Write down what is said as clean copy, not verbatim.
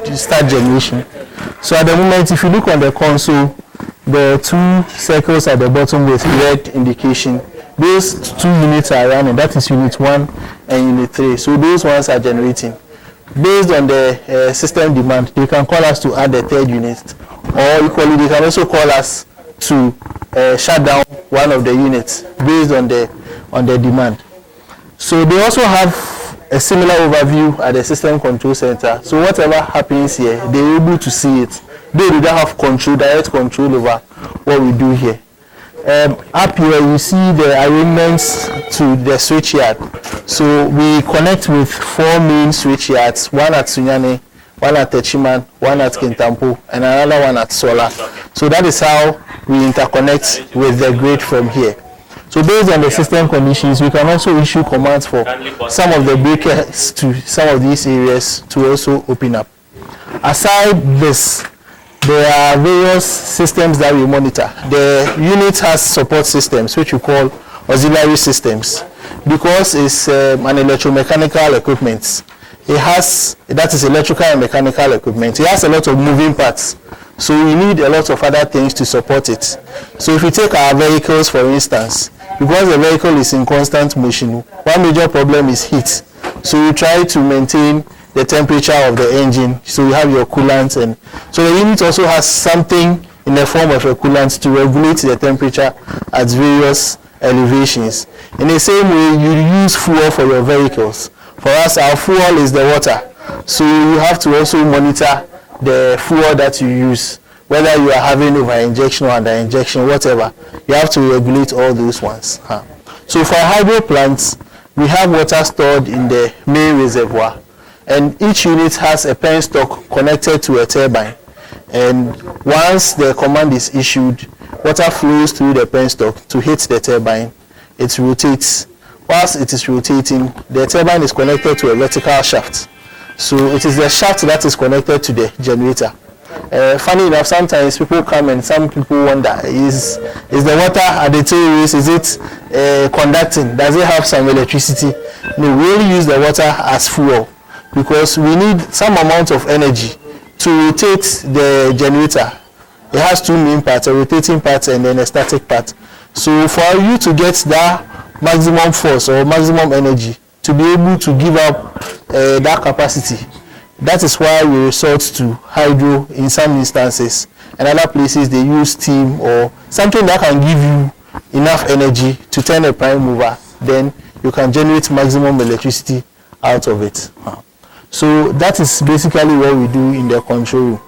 to start generation. So at the moment, if you look on the console, the 2 circles at the bottom with red indication, those 2 units are running. That is unit 1 and unit 3. So those ones are generating. Based on the system demand, they can call us to add the 3rd unit, or equally they can also call us to shut down one of the units based on the demand. So they also have a similar overview at the system control center. So whatever happens here, they're able to see it. They don't have direct control over what we do here. Up here you see the arrangements to the switch yard. So we connect with 4 main switch yards, one at Sunyani, one at Techiman, one at Kintampo, and another one at Sola. So that is how we interconnect with the grid from here. So based on the system conditions, we can also issue commands for some of the breakers to some of these areas to also open up. Aside this, there are various systems that we monitor. The unit has support systems, which we call auxiliary systems, because it's an electromechanical equipment. That is electrical and mechanical equipment. It has a lot of moving parts. So we need a lot of other things to support it. So if you take our vehicles, for instance, because the vehicle is in constant motion, one major problem is heat. So we try to maintain the temperature of the engine. So you have your coolant, and so the unit also has something in the form of a coolant to regulate the temperature at various elevations. In the same way, you use fuel for your vehicles. For us, our fuel is the water. So you have to also monitor the fuel that you use, whether you are having over injection or under injection, whatever. You have to regulate all those ones. So for hydro plants, we have water stored in the main reservoir, and each unit has a penstock connected to a turbine. And once the command is issued, water flows through the penstock to hit the turbine. It rotates. Whilst it is rotating, the turbine is connected to a vertical shaft. So it is the shaft that is connected to the generator. Funny enough, sometimes people come and some people wonder, is the water at the tail race, is it conducting? Does it have some electricity? No, we only use the water as fuel because we need some amount of energy to rotate the generator. It has 2 main parts, a rotating part and then a static part. So for you to get that maximum force or maximum energy, to be able to give up that capacity, that is why we resort to hydro in some instances. And other places they use steam or something that can give you enough energy to turn a prime mover. Then you can generate maximum electricity out of it. So that is basically what we do in the control room.